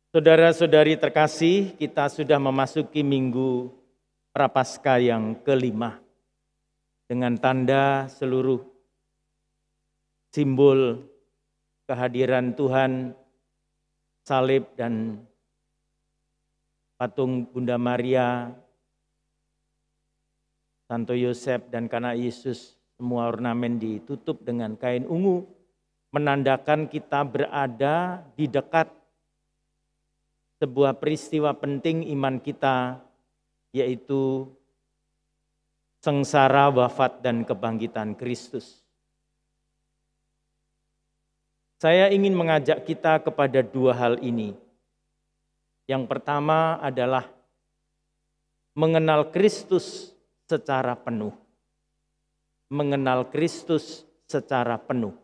Saudara-saudari terkasih, kita sudah memasuki minggu Prapaskah yang kelima dengan tanda seluruh simbol kehadiran Tuhan, salib dan patung Bunda Maria, Santo Yosef dan Kana Yesus, semua ornamen ditutup dengan kain ungu, menandakan kita berada di dekat sebuah peristiwa penting iman kita, yaitu sengsara, wafat, dan kebangkitan Kristus. Saya ingin mengajak kita kepada dua hal ini. Yang pertama adalah mengenal Kristus secara penuh. Mengenal Kristus secara penuh.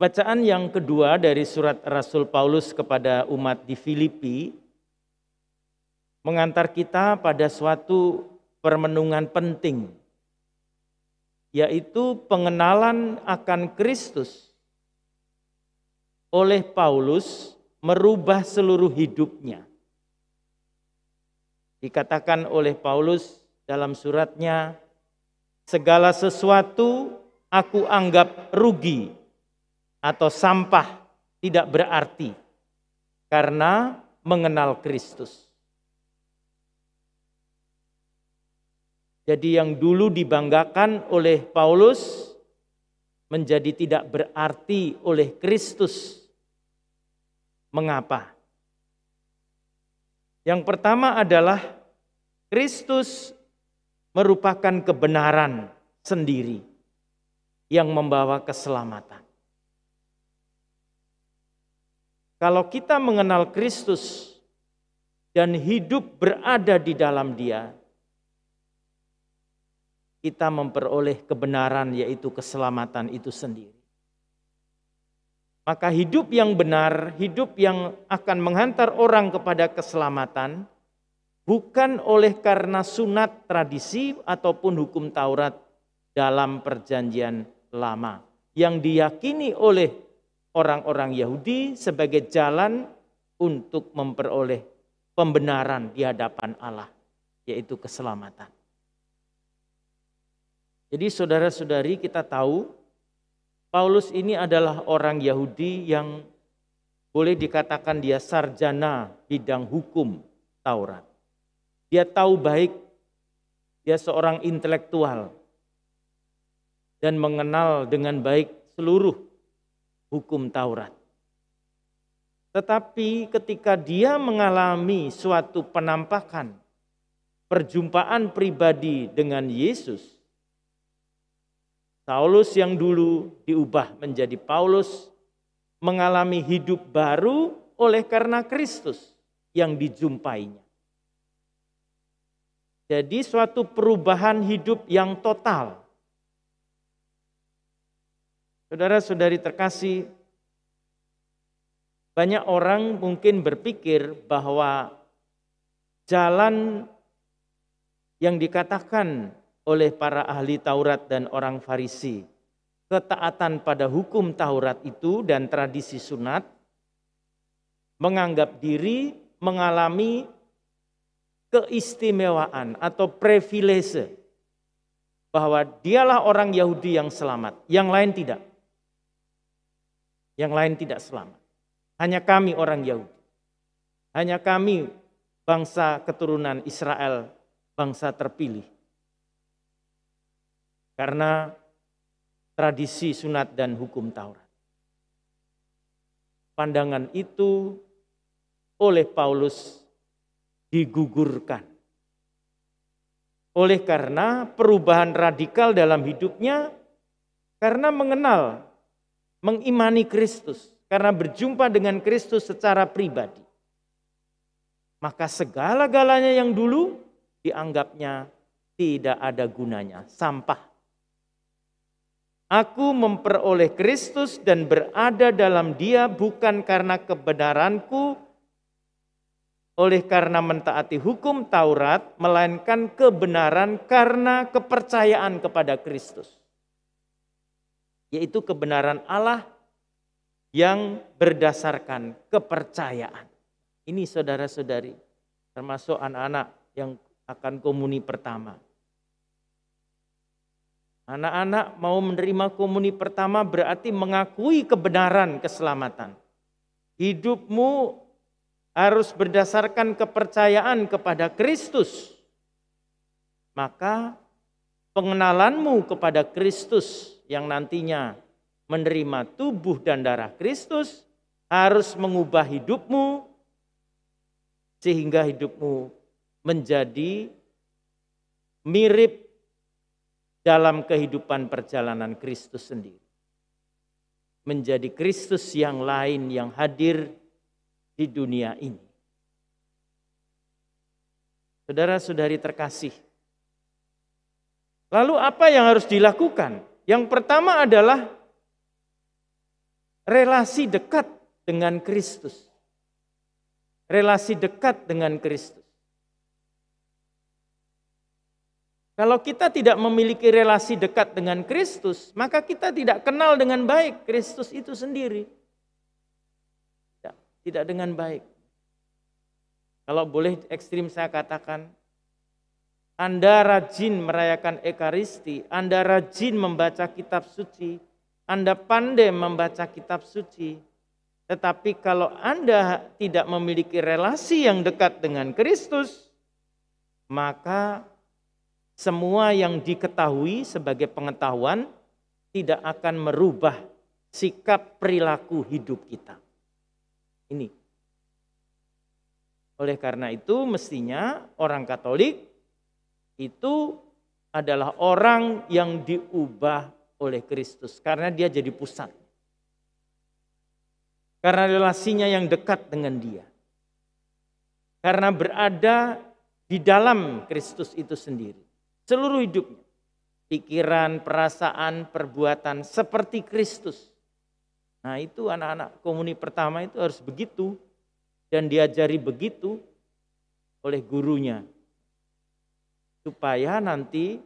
Bacaan yang kedua dari surat Rasul Paulus kepada umat di Filipi mengantar kita pada suatu permenungan penting, yaitu pengenalan akan Kristus oleh Paulus merubah seluruh hidupnya. Dikatakan oleh Paulus dalam suratnya, segala sesuatu aku anggap rugi atau sampah, tidak berarti karena mengenal Kristus. Jadi yang dulu dibanggakan oleh Paulus menjadi tidak berarti oleh Kristus. Mengapa? Yang pertama adalah Kristus merupakan kebenaran sendiri yang membawa keselamatan. Kalau kita mengenal Kristus dan hidup berada di dalam Dia, kita memperoleh kebenaran, yaitu keselamatan itu sendiri. Maka hidup yang benar, hidup yang akan menghantar orang kepada keselamatan, bukan oleh karena sunat tradisi ataupun hukum Taurat dalam perjanjian lama, yang diyakini oleh orang-orang Yahudi sebagai jalan untuk memperoleh pembenaran di hadapan Allah, yaitu keselamatan. Jadi saudara-saudari, kita tahu Paulus ini adalah orang Yahudi yang boleh dikatakan dia sarjana bidang hukum Taurat. Dia tahu baik, dia seorang intelektual dan mengenal dengan baik seluruh hukum Taurat. Tetapi ketika dia mengalami suatu penampakan, perjumpaan pribadi dengan Yesus, Saulus yang dulu diubah menjadi Paulus mengalami hidup baru oleh karena Kristus yang dijumpainya. Jadi suatu perubahan hidup yang total. Saudara-saudari terkasih, banyak orang mungkin berpikir bahwa jalan yang dikatakan oleh para ahli Taurat dan orang Farisi, ketaatan pada hukum Taurat itu dan tradisi sunat, menganggap diri mengalami keistimewaan atau privilege, bahwa dialah orang Yahudi yang selamat, yang lain tidak. Yang lain tidak selamat. Hanya kami orang Yahudi. Hanya kami bangsa keturunan Israel, bangsa terpilih. Karena tradisi sunat dan hukum Taurat. Pandangan itu oleh Paulus digugurkan. Oleh karena perubahan radikal dalam hidupnya, karena mengenal, mengimani Kristus, karena berjumpa dengan Kristus secara pribadi. Maka segala-galanya yang dulu dianggapnya tidak ada gunanya, sampah. Aku memperoleh Kristus dan berada dalam Dia bukan karena kebenaranku, oleh karena mentaati hukum Taurat, melainkan kebenaran karena kepercayaan kepada Kristus. Yaitu kebenaran Allah yang berdasarkan kepercayaan. Ini saudara-saudari, termasuk anak-anak yang akan komuni pertama. Anak-anak mau menerima komuni pertama berarti mengakui kebenaran keselamatan. Hidupmu harus berdasarkan kepercayaan kepada Kristus. Maka pengenalanmu kepada Kristus yang nantinya menerima tubuh dan darah Kristus harus mengubah hidupmu sehingga hidupmu menjadi mirip dalam kehidupan perjalanan Kristus sendiri. Menjadi Kristus yang lain yang hadir di dunia ini. Saudara-saudari terkasih. Lalu apa yang harus dilakukan? Yang pertama adalah relasi dekat dengan Kristus. Relasi dekat dengan Kristus. Kalau kita tidak memiliki relasi dekat dengan Kristus, maka kita tidak kenal dengan baik Kristus itu sendiri. Tidak dengan baik. Kalau boleh ekstrim saya katakan, Anda rajin merayakan Ekaristi, Anda rajin membaca kitab suci, Anda pandai membaca kitab suci. Tetapi kalau Anda tidak memiliki relasi yang dekat dengan Kristus, maka semua yang diketahui sebagai pengetahuan tidak akan merubah sikap perilaku hidup kita. Ini. Oleh karena itu mestinya orang Katolik itu adalah orang yang diubah oleh Kristus karena dia jadi pusat. Karena relasinya yang dekat dengan dia. Karena berada di dalam Kristus itu sendiri. Seluruh hidupnya, pikiran, perasaan, perbuatan seperti Kristus. Nah itu anak-anak komuni pertama itu harus begitu dan diajari begitu oleh gurunya. Supaya nanti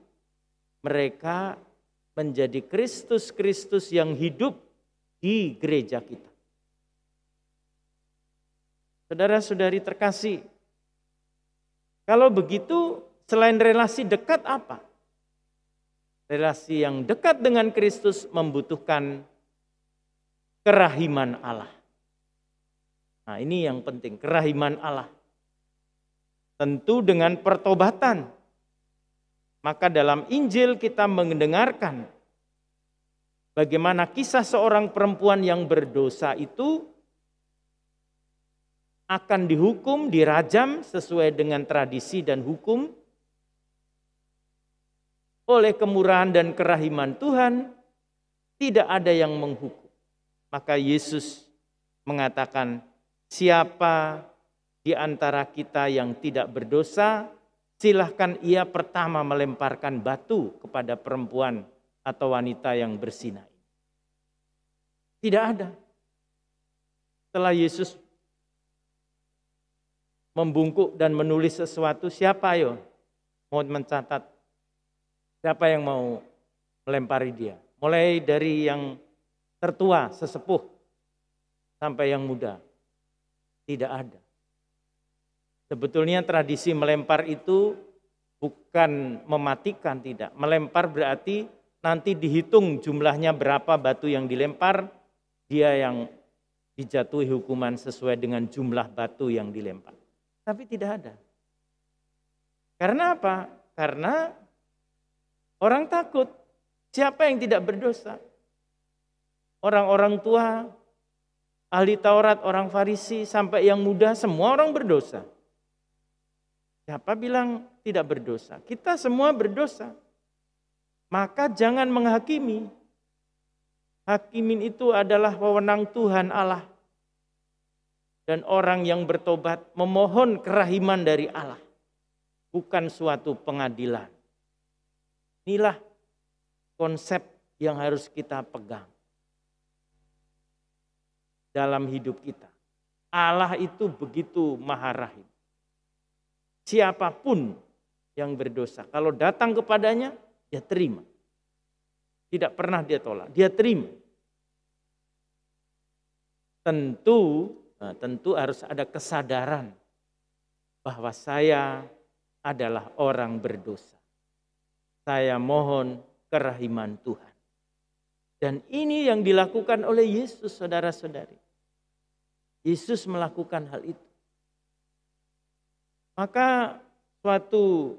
mereka menjadi Kristus-Kristus yang hidup di gereja kita. Saudara-saudari terkasih, kalau begitu selain relasi dekat apa? Relasi yang dekat dengan Kristus membutuhkan kerahiman Allah. Nah ini yang penting, kerahiman Allah. Tentu dengan pertobatan. Maka dalam Injil kita mendengarkan bagaimana kisah seorang perempuan yang berdosa itu akan dihukum, dirajam sesuai dengan tradisi dan hukum. Oleh kemurahan dan kerahiman Tuhan, tidak ada yang menghukum. Maka Yesus mengatakan, siapa di antara kita yang tidak berdosa, silahkan ia pertama melemparkan batu kepada perempuan atau wanita yang bersinah. Tidak ada. Setelah Yesus membungkuk dan menulis sesuatu, siapa ayo mau mencatat? Siapa yang mau melempari dia? Mulai dari yang tertua, sesepuh, sampai yang muda. Tidak ada. Sebetulnya tradisi melempar itu bukan mematikan, tidak. Melempar berarti nanti dihitung jumlahnya berapa batu yang dilempar, dia yang dijatuhi hukuman sesuai dengan jumlah batu yang dilempar. Tapi tidak ada. Karena apa? Karena orang takut. Siapa yang tidak berdosa? Orang-orang tua, ahli Taurat, orang Farisi, sampai yang muda, semua orang berdosa. Siapa bilang tidak berdosa? Kita semua berdosa. Maka jangan menghakimi. Hakimin itu adalah wewenang Tuhan Allah. Dan orang yang bertobat memohon kerahiman dari Allah. Bukan suatu pengadilan. Inilah konsep yang harus kita pegang dalam hidup kita. Allah itu begitu maha rahim. Siapapun yang berdosa, kalau datang kepadanya, dia terima. Tidak pernah dia tolak, dia terima. tentu harus ada kesadaran bahwa saya adalah orang berdosa. Saya mohon kerahiman Tuhan. Dan ini yang dilakukan oleh Yesus, saudara-saudari. Yesus melakukan hal itu. Maka suatu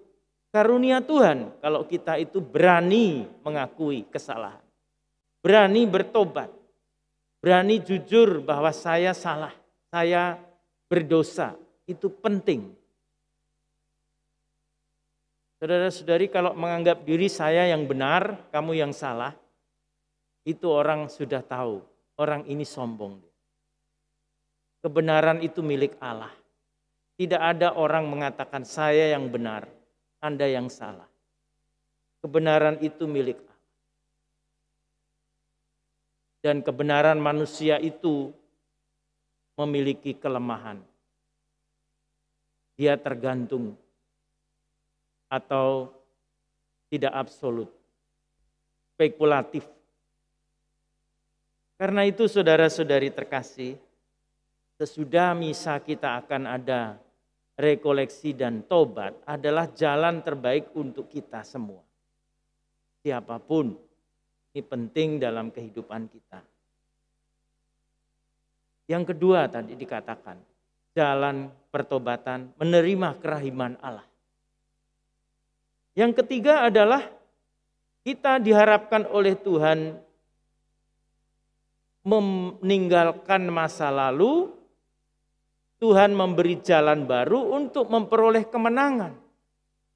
karunia Tuhan kalau kita itu berani mengakui kesalahan. Berani bertobat. Berani jujur bahwa saya salah, saya berdosa. Itu penting. Saudara-saudari, kalau menganggap diri saya yang benar, kamu yang salah, itu orang sudah tahu, orang ini sombong. Kebenaran itu milik Allah. Tidak ada orang mengatakan saya yang benar, Anda yang salah. Kebenaran itu milik Allah. Dan kebenaran manusia itu memiliki kelemahan. Dia tergantung atau tidak absolut, spekulatif. Karena itu saudara-saudari terkasih, sesudah misa kita akan ada rekoleksi dan tobat adalah jalan terbaik untuk kita semua. Siapapun, ini penting dalam kehidupan kita. Yang kedua tadi dikatakan, jalan pertobatan menerima kerahiman Allah. Yang ketiga adalah kita diharapkan oleh Tuhan meninggalkan masa lalu, Tuhan memberi jalan baru untuk memperoleh kemenangan.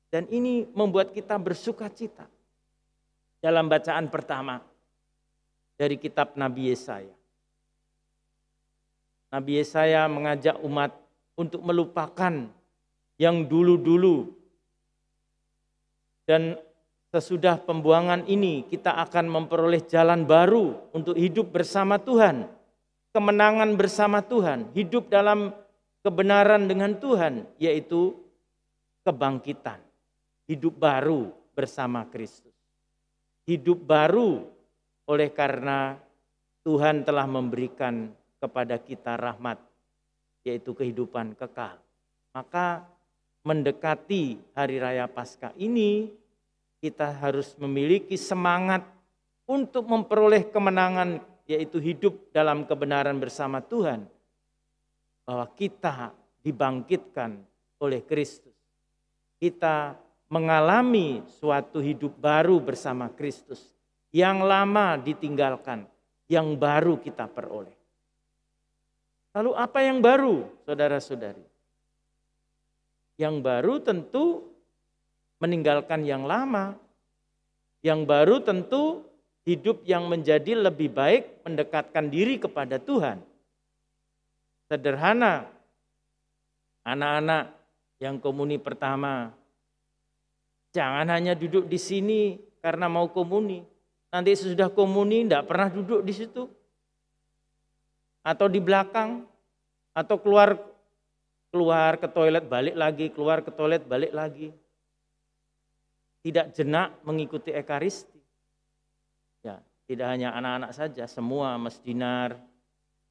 Dan ini membuat kita bersuka cita. Dalam bacaan pertama dari kitab Nabi Yesaya. Nabi Yesaya mengajak umat untuk melupakan yang dulu-dulu. Dan sesudah pembuangan ini kita akan memperoleh jalan baru untuk hidup bersama Tuhan. Kemenangan bersama Tuhan, hidup dalam kebenaran dengan Tuhan, yaitu kebangkitan. Hidup baru bersama Kristus. Hidup baru oleh karena Tuhan telah memberikan kepada kita rahmat, yaitu kehidupan kekal. Maka mendekati Hari Raya Paskah ini, kita harus memiliki semangat untuk memperoleh kemenangan, yaitu hidup dalam kebenaran bersama Tuhan. Bahwa kita dibangkitkan oleh Kristus. Kita mengalami suatu hidup baru bersama Kristus. Yang lama ditinggalkan, yang baru kita peroleh. Lalu apa yang baru, saudara-saudari? Yang baru tentu meninggalkan yang lama. Yang baru tentu hidup yang menjadi lebih baik, mendekatkan diri kepada Tuhan. Sederhana, anak-anak yang komuni pertama, jangan hanya duduk di sini karena mau komuni. Nanti sesudah komuni tidak pernah duduk di situ. Atau di belakang, atau keluar ke toilet balik lagi, keluar ke toilet balik lagi. Tidak jenak mengikuti ekaristi. Ya, tidak hanya anak-anak saja, semua Mas Dinar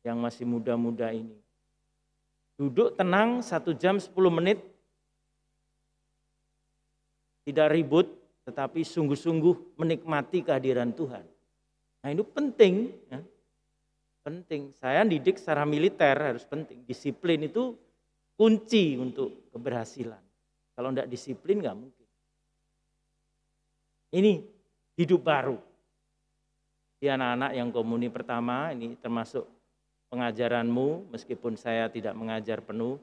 yang masih muda-muda ini. Duduk tenang 1 jam 10 menit, tidak ribut, tetapi sungguh-sungguh menikmati kehadiran Tuhan. Nah itu penting. Ya. Penting, saya didik secara militer harus penting. Disiplin itu kunci untuk keberhasilan. Kalau tidak disiplin nggak mungkin. Ini hidup baru. Di anak-anak yang komuni pertama, ini termasuk pengajaranmu, meskipun saya tidak mengajar penuh.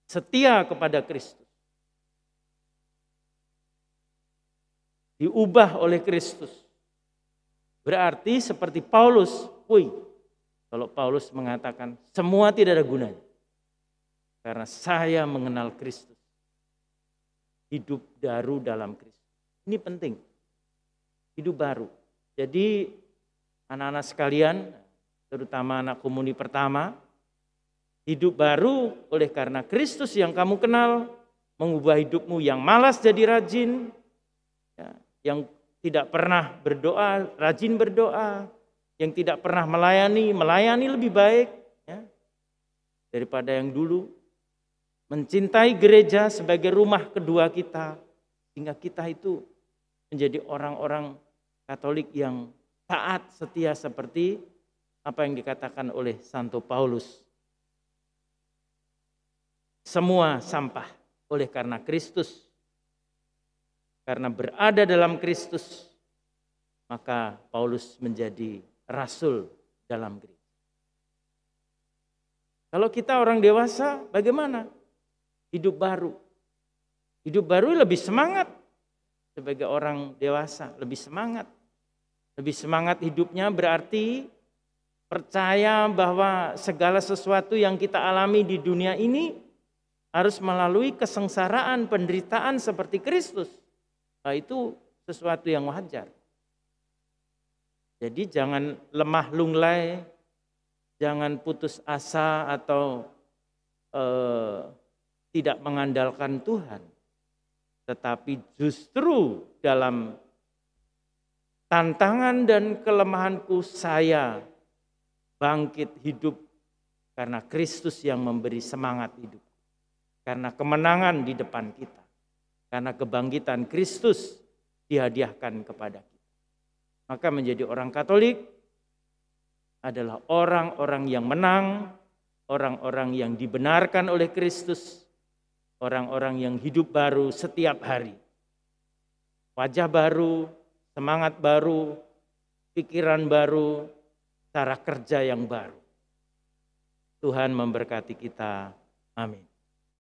Setia kepada Kristus. Diubah oleh Kristus. Berarti seperti Paulus, kalau Paulus mengatakan semua tidak ada gunanya. Karena saya mengenal Kristus. Hidup baru dalam Kristus. Ini penting. Hidup baru. Jadi anak-anak sekalian, terutama anak komuni pertama, hidup baru oleh karena Kristus yang kamu kenal, mengubah hidupmu yang malas jadi rajin, ya, yang tidak pernah berdoa, rajin berdoa, yang tidak pernah melayani lebih baik ya, daripada yang dulu. Mencintai gereja sebagai rumah kedua kita, sehingga kita itu menjadi orang-orang Katolik yang taat, setia seperti apa yang dikatakan oleh Santo Paulus. Semua sampah oleh karena Kristus. Karena berada dalam Kristus, maka Paulus menjadi rasul dalam gereja. Kalau kita orang dewasa, bagaimana? Hidup baru. Hidup baru lebih semangat. Sebagai orang dewasa, lebih semangat. Lebih semangat hidupnya berarti percaya bahwa segala sesuatu yang kita alami di dunia ini harus melalui kesengsaraan, penderitaan seperti Kristus. Nah, itu sesuatu yang wajar. Jadi jangan lemah lunglai, jangan putus asa atau tidak mengandalkan Tuhan. Tetapi justru dalam tantangan dan kelemahanku saya bangkit hidup karena Kristus yang memberi semangat hidup. Karena kemenangan di depan kita. Karena kebangkitan Kristus dihadiahkan kepada kita. Maka menjadi orang Katolik adalah orang-orang yang menang, orang-orang yang dibenarkan oleh Kristus, orang-orang yang hidup baru setiap hari. Wajah baru, semangat baru, pikiran baru, cara kerja yang baru. Tuhan memberkati kita. Amin.